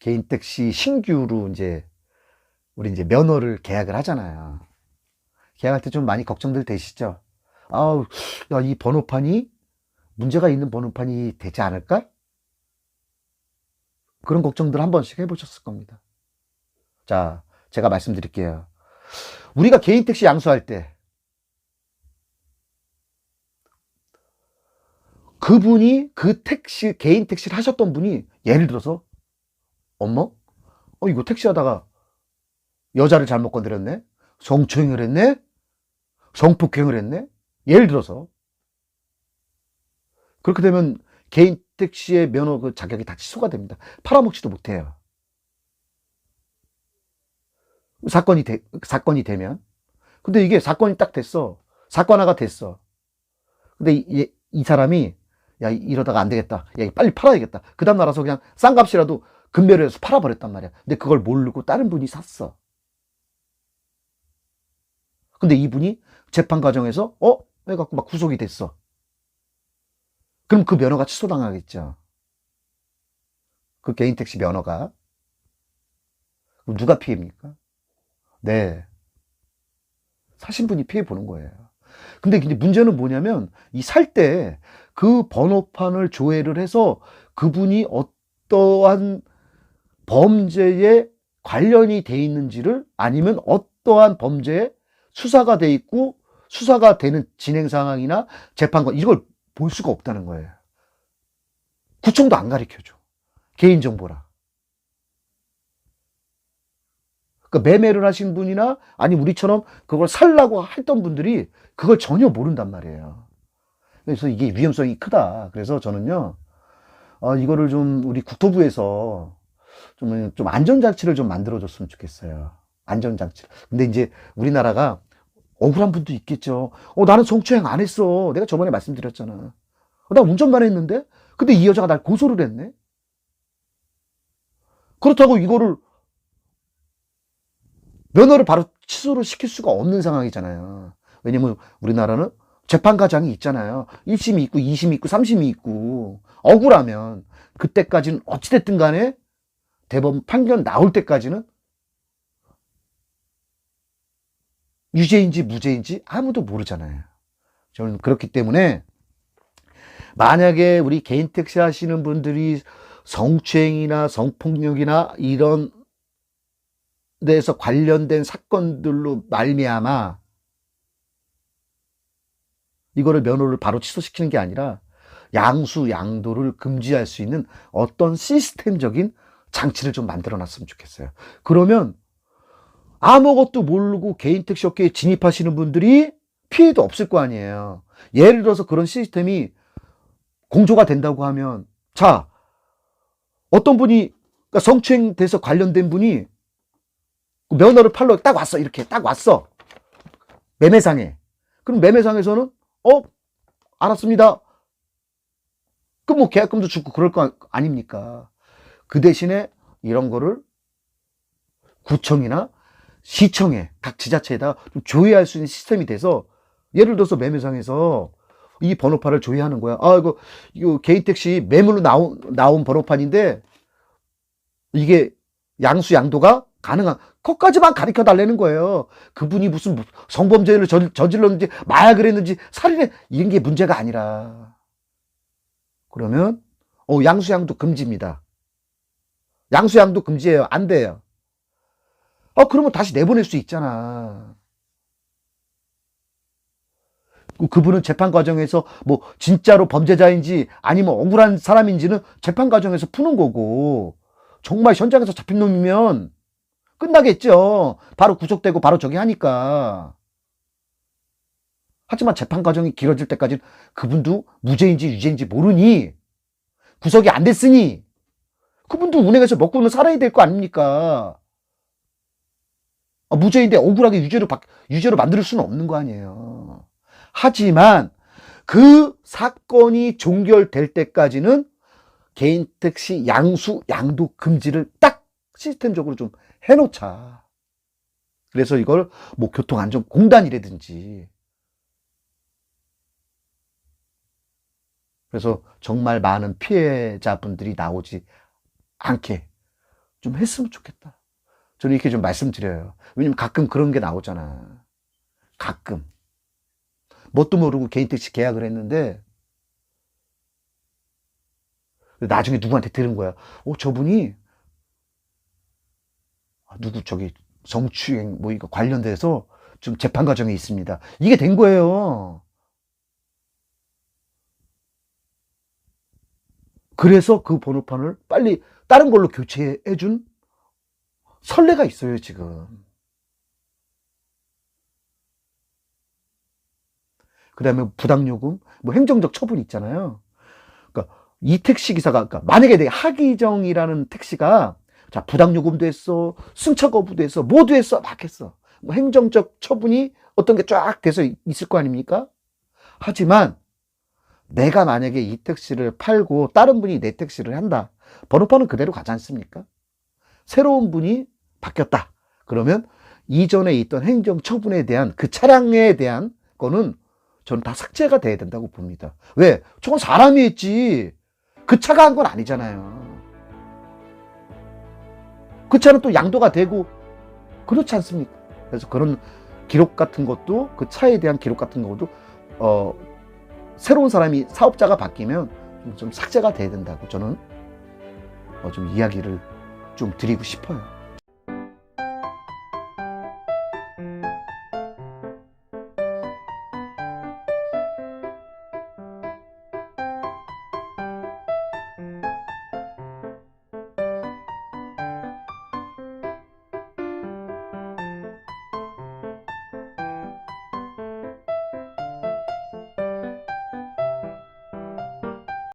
개인 택시 신규로 이제 우리 이제 면허를 계약을 하잖아요. 계약할 때 좀 많이 걱정들 되시죠? 아우, 야, 이 번호판이 문제가 있는 번호판이 되지 않을까? 그런 걱정들 한 번씩 해보셨을 겁니다. 자, 제가 말씀드릴게요. 우리가 개인 택시 양수할 때 그분이 그 택시, 개인 택시를 하셨던 분이 예를 들어서 어머? 이거 택시하다가 여자를 잘못 건드렸네? 성추행을 했네? 성폭행을 했네? 예를 들어서 그렇게 되면 개인 택시의 면허 그 자격이 다 취소가 됩니다. 팔아먹지도 못해요. 사건이 되면. 근데 이게 사건이 딱 됐어. 사건화가 됐어. 근데 이 사람이 야, 이러다가 안 되겠다. 야, 빨리 팔아야겠다. 그 다음 날아서 그냥 싼 값이라도 금매를 해서 팔아버렸단 말이야. 근데 그걸 모르고 다른 분이 샀어. 근데 이분이 재판 과정에서 해갖고 막 구속이 됐어. 그럼 그 면허가 취소당하겠죠. 그 개인 택시 면허가. 그럼 누가 피해입니까? 네. 사신 분이 피해 보는 거예요. 근데 이제 문제는 뭐냐면 이 살 때 그 번호판을 조회를 해서 그분이 어떠한 범죄에 관련이 돼 있는지를 아니면 어떠한 범죄에 수사가 돼 있고 수사가 되는 진행 상황이나 재판관 이걸 볼 수가 없다는 거예요. 구청도 안 가르쳐줘. 개인정보라. 그러니까 매매를 하신 분이나 아니 우리처럼 그걸 살라고 했던 분들이 그걸 전혀 모른단 말이에요. 그래서 이게 위험성이 크다. 그래서 저는요, 이거를 좀 우리 국토부에서 좀 안전장치를 좀 만들어줬으면 좋겠어요. 안전장치. 근데 이제 우리나라가 억울한 분도 있겠죠. 나는 성추행 안 했어. 내가 저번에 말씀드렸잖아. 나 운전만 했는데? 근데 이 여자가 날 고소를 했네? 그렇다고 이거를 면허를 바로 취소를 시킬 수가 없는 상황이잖아요. 왜냐면 우리나라는 재판 과정이 있잖아요. 1심이 있고 2심이 있고 3심이 있고 억울하면 그때까지는 어찌됐든 간에 대법원 판결 나올 때까지는 유죄인지 무죄인지 아무도 모르잖아요. 저는 그렇기 때문에 만약에 우리 개인 택시 하시는 분들이 성추행이나 성폭력이나 이런 데서 관련된 사건들로 말미암아 이거를 면허를 바로 취소시키는 게 아니라 양수 양도를 금지할 수 있는 어떤 시스템적인 장치를 좀 만들어 놨으면 좋겠어요. 그러면 아무것도 모르고 개인 택시 업계에 진입하시는 분들이 피해도 없을 거 아니에요. 예를 들어서 그런 시스템이 공조가 된다고 하면 자, 어떤 분이 그러니까 성추행돼서 관련된 분이 면허를 팔러 딱 왔어. 이렇게 딱 왔어. 매매상에. 그럼 매매상에서는 알았습니다. 그럼 뭐 계약금도 주고 그럴 거 아닙니까? 그 대신에 이런 거를 구청이나 시청에 각 지자체에다가 좀 조회할 수 있는 시스템이 돼서 예를 들어서 매매상에서 이 번호판을 조회하는 거야. 이거 개인 택시 매물로 나온 번호판인데 이게 양수 양도가 가능한 것까지만 가르쳐 달라는 거예요. 그분이 무슨 성범죄를 저질렀는지 마약을 했는지 살인해 이런 게 문제가 아니라 그러면 양수양도 금지입니다. 양수양도 금지예요. 안 돼요. 그러면 다시 내보낼 수 있잖아. 그분은 재판 과정에서 뭐 진짜로 범죄자인지 아니면 억울한 사람인지는 재판 과정에서 푸는 거고 정말 현장에서 잡힌 놈이면 끝나겠죠. 바로 구속되고 바로 저기 하니까. 하지만 재판 과정이 길어질 때까지는 그분도 무죄인지 유죄인지 모르니 구속이 안 됐으니 그분도 운행해서 먹고는 살아야 될 거 아닙니까? 무죄인데 억울하게 유죄로 만들 수는 없는 거 아니에요. 하지만 그 사건이 종결될 때까지는 개인 택시 양수 양도 금지를 딱 시스템적으로 좀 해놓자. 그래서 이걸 뭐 교통안전공단이라든지 그래서 정말 많은 피해자분들이 나오지 않게 좀 했으면 좋겠다. 저는 이렇게 좀 말씀드려요. 왜냐면 가끔 그런 게 나오잖아. 가끔. 뭣도 모르고 개인 택시 계약을 했는데 나중에 누구한테 들은 거야. 저분이 누구 저기 성추행 뭐 이거 관련돼서 좀 재판 과정에 있습니다. 이게 된 거예요. 그래서 그 번호판을 빨리 다른 걸로 교체해준 선례가 있어요, 지금. 그 다음에 부당요금, 뭐 행정적 처분 있잖아요. 그러니까 이 택시 기사가, 그러니까 만약에 내 하기정이라는 택시가, 자, 부당요금도 했어, 승차 거부도 했어, 모두 했어, 막 했어. 뭐 행정적 처분이 어떤 게 쫙 돼서 있을 거 아닙니까? 하지만 내가 만약에 이 택시를 팔고 다른 분이 내 택시를 한다. 번호판은 그대로 가지 않습니까? 새로운 분이 바뀌었다. 그러면 이전에 있던 행정 처분에 대한 그 차량에 대한 거는 저는 다 삭제가 돼야 된다고 봅니다. 왜? 저건 사람이 했지. 그 차가 한 건 아니잖아요. 그 차는 또 양도가 되고 그렇지 않습니까? 그래서 그런 기록 같은 것도 그 차에 대한 기록 같은 것도 새로운 사람이 사업자가 바뀌면 좀 삭제가 돼야 된다고 저는 좀 이야기를 좀 드리고 싶어요.